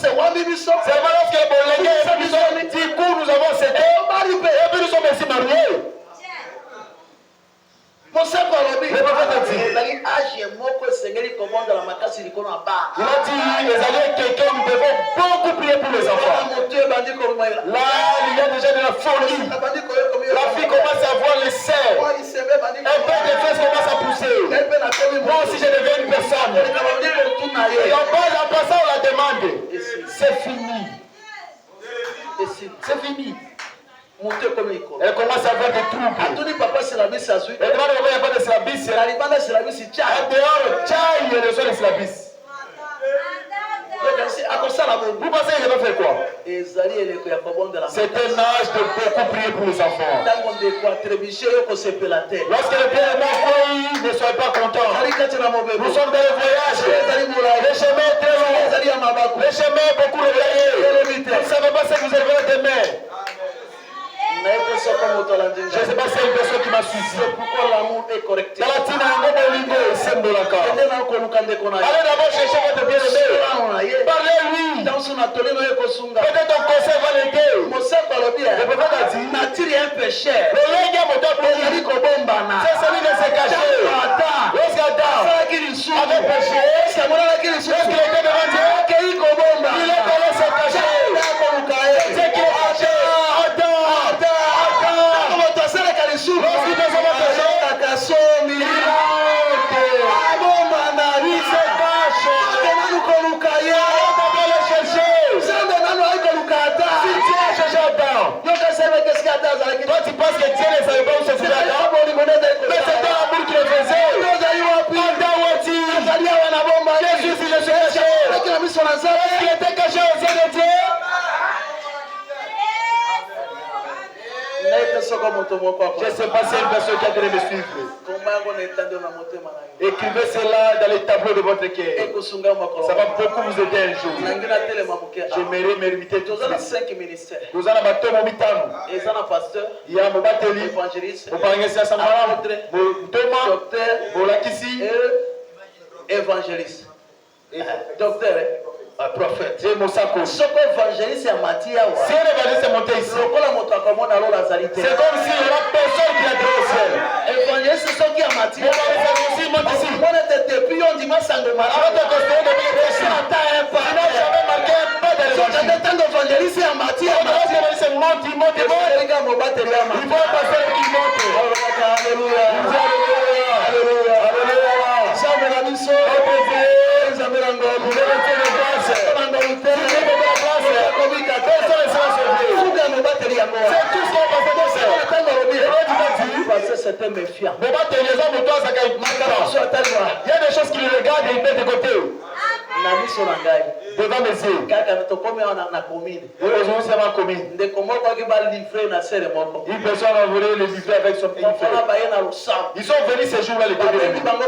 C'est vraiment lorsque du coup nous avons cédé et puis nous sommes ainsi mariés. Le prophète a dit, il a dit, les alliés quelqu'un, nous devons beaucoup prier pour les enfants. Là, il y a déjà de la folie. La fille commence à avoir les serres. Un peu de fesses commence à pousser. Moi aussi, je deviens une personne. Et en passant, on la demande. C'est fini. C'est fini. Elle commence à avoir des troubles. Elle demande pourquoi il n'y a pas de syllabus. En dehors, il reçoit les syllabus. Vous pensez qu'il va faire quoi? C'est un âge de beaucoup prier pour les enfants. Lorsque le bien-aimé ne soit pas content, nous sommes dans le voyage. Le chemin est très long. Le chemin est beaucoup éloigné. Vous ne savez pas ce que vous avez demain. Je ne sais pas si c'est une personne qui m'a suivi. C'est pourquoi l'amour est correcté. Allez d'abord chercher votre bien-aimé. Parlez-lui. Peut-être ton conseil va l'aider. Le prophète a dit, c'est celui de se cacher. Lorsqu'Adam avait péché, lorsqu'il était devant Dieu, il est allé se cacher. C'est qu'il est caché. Toi tu penses que Dieu ne savait pas où se trouvait Adam? Mais c'était l'amour qui le faisait. Jésus il se cachait. Il était caché aux yeux de Dieu. Je ne sais pas si une personne qui a donné me suivre. Écrivez cela dans les tableaux de votre cœur. Ça va beaucoup vous aider un jour. J'aimerais m'inviter tous les 5 ministères. Nous avons un pasteur, il y a un bateli, évangéliste, docteur, évangéliste. Docteur, prophète. Et Mosako. Ce qu'évangéliste est Matthias. Si un évangéliste est monté ici, c'est comme s'il y aura personne qui a été au ciel. Évangéliste, c'est ce qui est Matthias. L'évangéliste monte ici. On était depuis, on dit, ma sang de malade. Avant de construire de bien ici. Tu n'as jamais marqué un pas de l'évangile. Tant d'évangéliste est Matthias. Quand l'évangéliste monte, il monte, il monte. Il faut un pasteur qui monte. Alléluia. Alléluia. Alléluia. Alléluia. C'est tout ce qu'on va faire. C'était méfiant. Il y a des choses qui le regardent et ils mettent de côté. Devant mes yeux. Aujourd'hui, c'est ma commune. Une personne a volé le livret avec son frère. Ils sont venus ces jours-là, les bébés. On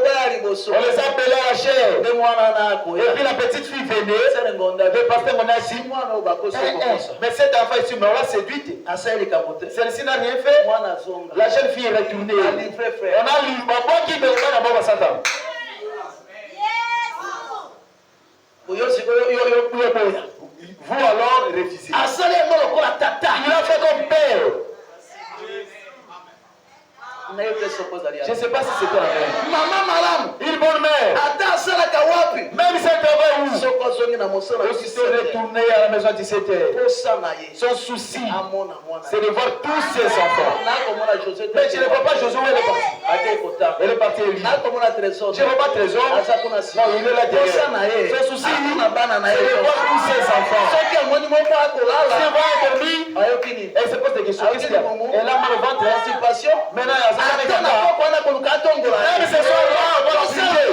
les appelait à la chair. Et puis la petite fille venait. Le pasteur m'en a dit. Mais cet enfant ici, mais on l'a séduite. Celle-ci n'a rien fait. La jeune fille est retournée. On a lu. Moi qui me regarde d'abord à Satan. Vous alors réfléchissez. Il a fait comme père. Je ne sais pas si c'était la même. Maman, une bonne mère. Même si elle travaille où? Aussi se retourner à la maison à 17h. Son souci, c'est de voir tous ses enfants. Mais je ne vois pas Josué, elle est partie. Elle est partie. Je ne vois pas Trésor. Non, il est là derrière. Son souci, c'est de voir tous ses enfants. Si elle va dormir, elle se pose des questions. Qu'est-ce qu'il y a? Elle a mal au ventre. Maintenant, même ce soir-là, on va prier.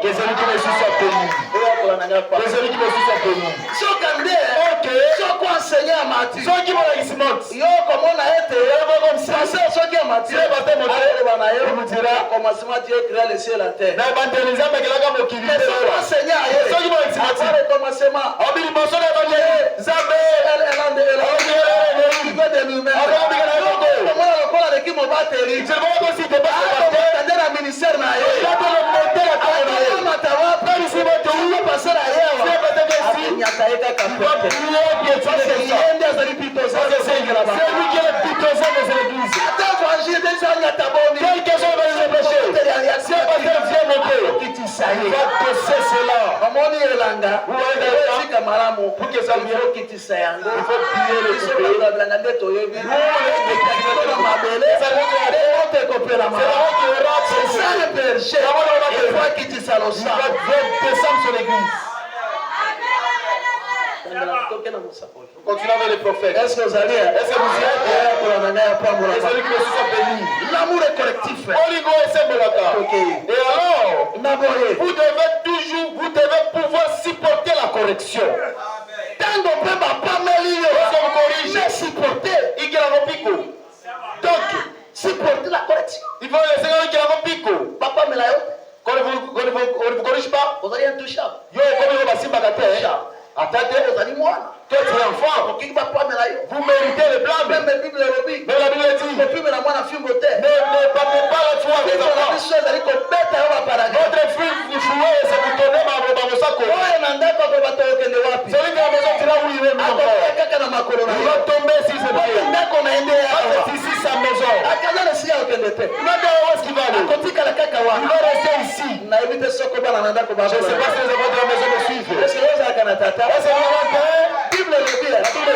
Que celui qui me suit soit béni. Que celui qui me suit soit béni. Ok. Ceux qui vont à Ismont. Il va comme ça. Il vous dira. Mais évangéliser, mais qu'il a comme le kili. Ceux qui vont à Ismont. On dit le morceau d'évangélisme. Zambé. Je vois aussi des Continuez avec les prophètes. Est-ce que vous allez? Est-ce que vous y êtes? Et celui qui me suit soit béni. L'amour est correctif. Et alors, vous devez pouvoir supporter la correction. Tant qu'on peut pas vous corriger, supporter. Donc, supporter la correction. Il faut laisser un qui a pico. Papa me l'a eu. Quand on ne vous corrige pas, vous allez intouchable. Yo, comme il va s'y bagatelle. Attendez, vous allez moi. Toi, tu es enfant. Vous méritez le blâme. Même la Bible dit. Ne partez pas la foi des enfants. Votre fille, vous jouez, c'est vous tournez ma sac. Celui qui a la maison, tu l'as où il est encore. Il va tomber si c'est vrai. C'est ici sa maison. Il va dire où est-ce qu'il va aller. Il va rester ici. Je ne sais pas si les enfants de la maison me suivent. Est-ce que vous avez un père? Bible le dit, la Bible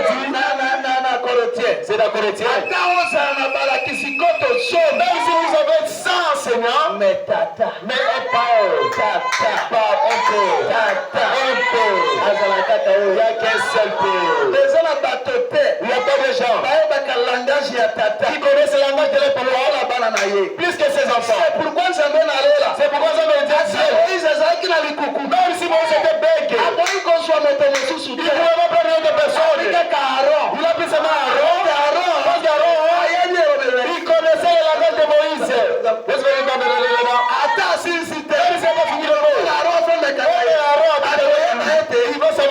dit, c'est la Corinthienne. Même si vous avez 100 enseignants, mais un peu, il n'y a qu'un seul peu. Il n'y a pas de gens qui connaissent le langage de leur parole plus que ses enfants. C'est pourquoi ça me dit, même si vous êtes bête, il ne pouvait pas prendre une personne. Il a pris seulement Aaron. Il connaissait le langage de Moïse. Attends, si c'était. Il va savoir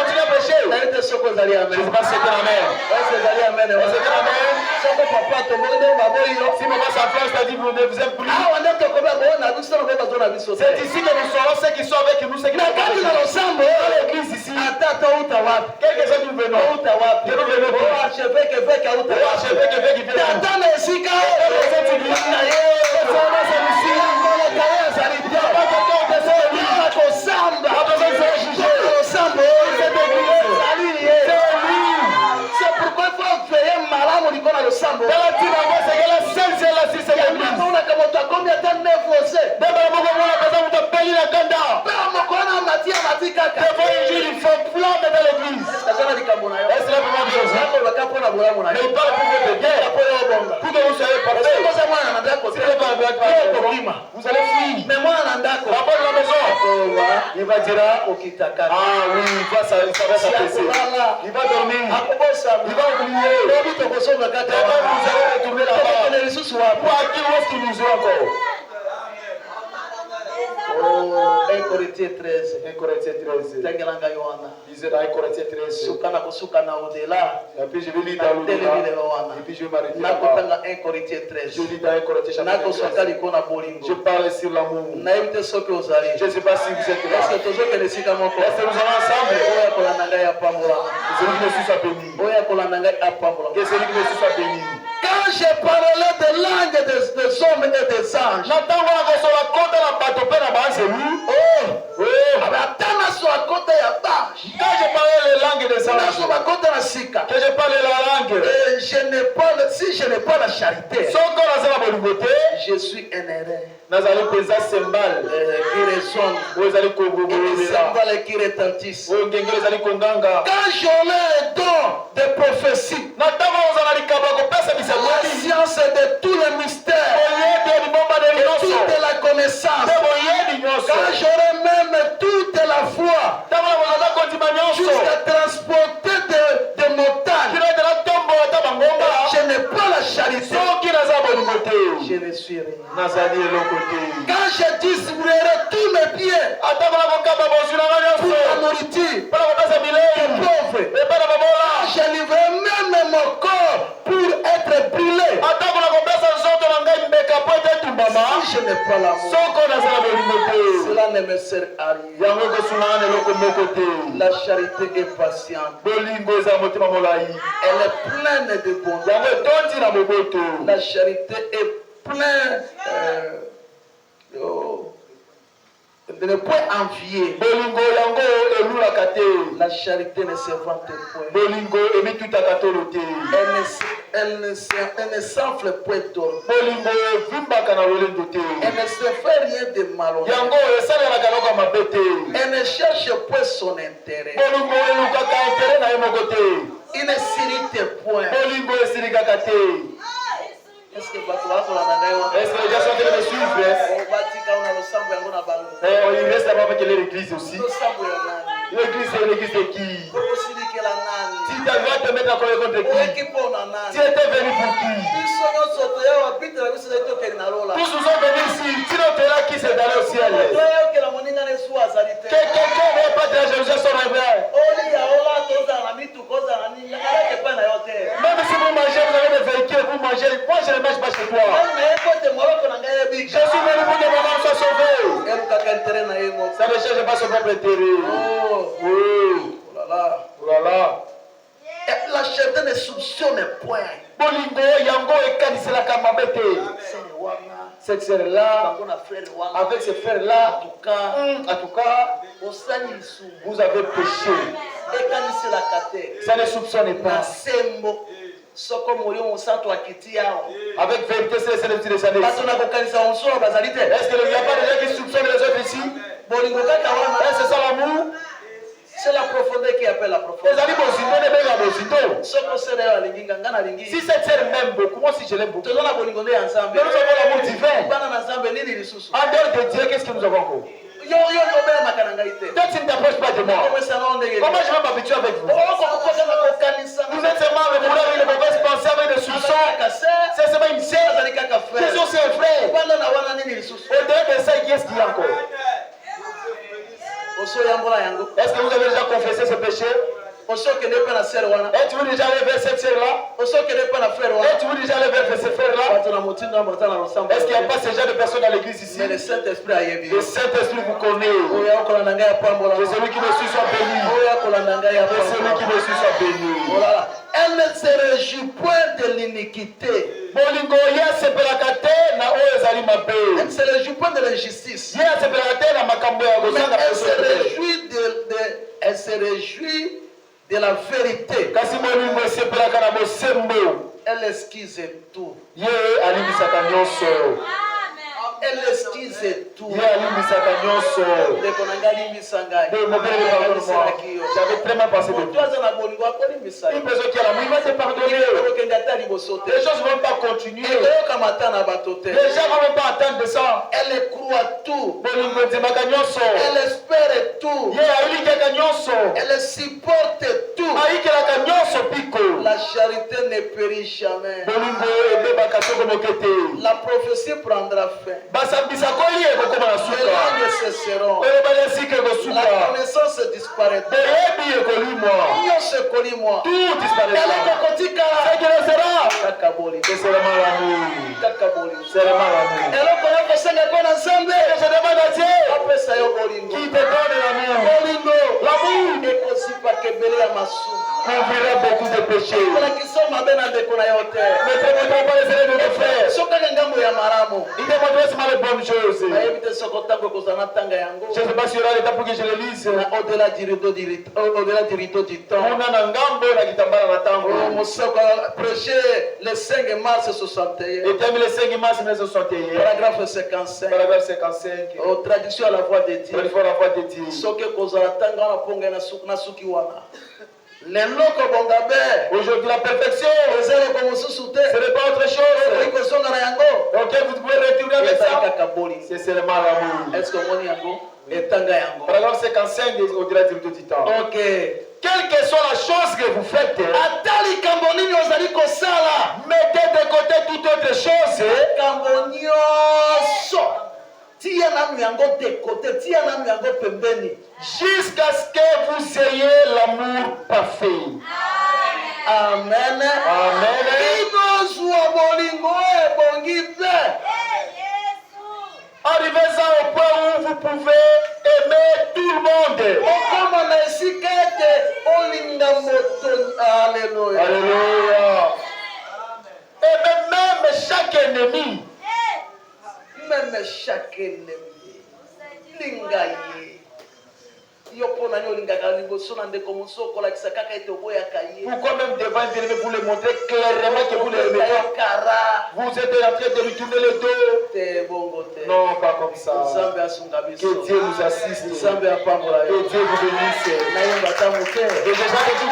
continuer à prêcher. Je ne sais pas si c'est amen. Si maman s'enflamme, c'est-à-dire vous êtes plus. C'est ici que nous serons ceux qui sont avec nous, ceux qui sont avec nous. L'église ici. Quelques-uns nous venons. Que nous venons. Archevêque qui vient. C'est pourquoi il faut veiller malamu liko na losambo. Vous allez fuir. Mais moi, on a d'accord. La maison. Il va dire au Kitaka. Ah oui, il va s'apaiser. Il va dormir. Il va oublier. Vous allez retourner là-bas. Pour à qui est-ce qu'il nous joue encore? 1 Corinthiens 13. 1 Corinthiens 13. Lisez dans 1 Corinthiens 13. Et puis je vais lire dans l'au-delà. Et puis je vais m'arrêter là-bas. 1 Corinthiens 13. Je lis dans 1 Corinthiens chapitre 13. Je parle sur l'amour. Je ne sais pas si vous êtes là. Est-ce que nous allons ensemble? Que celui qui me suit soit béni. Que celui qui me suit soit béni. Quand j'ai parlé de langue des hommes et des anges, quand je parlais les langues des anges, que je parle la langue, si je n'ai pas la charité, je suis un erreur. Nazali pesa sembal Qui résonne, ozali kogogolera sembale qui retentisse. ongengele ezali konganga Quand j'aurai un don de prophétie, na ntango ozala likaba kopesa la bisakwadi science de tous les mystères, oyedi libomba de nyonso toute la connaissance, mpe boyedi nyonso quand j'aurai même toute la foi, ntango na kozala kondima nyonso jusqu'à transporter des montagnes, kino etela tombola ata bangomba je n'ai pas la charité, soki naza bolingo te je ne suis rien. nazali eloko te Quand je distribuerai tous mes biens atako na kokaba bozwi nanga pour nyonso la nourriture, mpona kopesa bilei les pauvres, epai na babola je livrerai même mon corps pour être brûlé. atako na kopesa nzoto na ngai mbeka po ete etumbama Si je n'ai pas l'amour, soko nazala bolingo te cela ne me sert à rien. yango ekosungana na eloko moko te La charité est patiente. bolingo eza motema molai Elle est pleine de bonté. yango etondi na moboto La charité est pleine de ne point envier. bolingo yango elulaka te La charité ne se vante point. bolingo emitutaka tolo te Elle ne s'enfle point d'or. bolingo evimbaka na lolendo te Elle ne se fait rien de malhonnête. yango esalelaka eloko ya mabe te Elle ne cherche point son intérêt. bolingo elukaka intere na ye moko te Il ne s'irrite point. bolingo esilikaka te. Est-ce que bato bakolanda ngai wana? Est-ce que les gens sont en train de me suivre? Batika una losambo yango na bango. Il reste là-bas avec l'église aussi. Losambo ya nani? L'église, c'est l'église de qui? Okosilikela nani? Si tu vas te mettre en colère contre qui? Oyeki mpona nani? Tu étais venu pour qui? Biso nyonso toya bapitela biso tokende na lola. Tous nous sommes venus ici. Si l'autre est là, qui s'est allé au ciel? Toyokela moninga na esu azali te. Quelqu'un n'est pas de la Jérusalem, son rêve. Olia ola tozala na mituka ozala na nini ngalaki epai na yo te. Même si vous mangez, vous avez des véhicules, vous mangez. Moi, je ne mange pas chez toi. Ekote moloko na ngai ebika. Je suis venu pour que mon âme soit sauvée. Elukaka intere na ye moko. Ça ne cherche pas son propre intérêt. Oh Oui. là là. Oh là là. Et la charité ne soupçonne point. Bolingo, yango, ekaniselaka mabe te. Seigneur wana. Cette sœur-là, Bango na frère wana. avec ce frère-là, en tout cas, Osani lisumu. vous avez péché. Ekaniselaka te. Ça ne soupçonne Na pas. sembo. Soko moyo mosantu akiti yao. Avec vérité, c'est le petit des années. Bato na kokanisa mosolo bazali te. Est-ce qu'il n'y a pas de gens qui soupçonnent les autres ici? Bolingo kaka wana. Est-ce que c'est ça l'amour? C'est la profondeur qui appelle la Les profondeur. amis, Bosito, les mecs à Bosito. Soko sere ya lingi ngana lingi. Si cette sœur m'aime beaucoup, moi aussi je l'aime beaucoup. Tozona bolingo nde ya nzambe. Mais nous avons l'amour divin. Bana na nzambe nini lisusu. En dehors de Dieu, qu'est-ce que nous avons encore? Yo obela makana ngai te. Toi, tu ne t'approches pas de moi. Comment ça non ndenge. Comment je vais m'habituer avec vous? Oko kokoka na kokanisa. Vous êtes seulement avec moi avec les mauvaises pensées, avec des soupçons. C'est seulement une sœur. Azali kaka frère. Jésus, c'est un frère. Bana na wana nini lisusu. Au-delà de ça, qu'est-ce qu'il y a encore? Est-ce que vous avez déjà confessé ce péché? Êtes-vous déjà allé vers cette sœur-là? Êtes-vous déjà allé vers ce frère-là? Est-ce qu'il n'y a pas ce genre de personnes dans l'église ici? Mais le Saint-Esprit a yébi. Le Saint-Esprit vous connaît. Que celui qui me suit soit béni. Que celui qui me suit soit béni. Voilà. Elle ne se réjouit point de l'iniquité. Elle Elle ne se réjouit point de l'injustice. Mais elle se réjouit de la vérité. Elle esquisse tout. Elle esquisse tout. J'avais très mal passé de tout. Une personne qui a l'amour, il va te pardonner. Les choses ne vont pas continuer. Les gens ne vont pas attendre de ça. Elle croit tout. Elle espère tout. Elle supporte tout. La charité ne périt jamais. La prophétie prendra fin. Les langues cesseront. La connaissance disparaîtra. Tout disparaîtra. Ce qui restera, c'est seulement l'amour. Je demande à Dieu qui te donne l'amour. L'amour couvrirait beaucoup de péchés. Ne te montrons pas les erreurs de nos frères. Il te montre seulement les bonnes choses. Je ne sais pas si il y aura le temps pour que je le lise. Au-delà du rideau du temps. Prêché le 5 mars 61. Et termine le 5 mars 1961. Paragraphe 55. Paragraphe 55. Traduction à la voix de Dieu. Traduction à la voix de Dieu. Aujourd'hui la perfection, ce n'est pas autre chose. Ok, vous pouvez retourner avec ça. C'est seulement l'amour. Paragraphe 55 au-delà du temps. Ok. Quelle que soit la chose que vous faites, mettez de côté toute autre chose. Jusqu'à ce que vous ayez l'amour parfait. Amen. Amen. Arrivez-en au point où vous pouvez aimer tout le monde. Alléluia. Et même chaque ennemi. Même chaque ennemi. Pourquoi même devant un ennemi pour le montrer clairement que vous l'aimez pas? Vous êtes en train de lui tourner le dos. Non, pas comme ça. Que Dieu nous assiste. Que Dieu vous bénisse. Et déjà que tout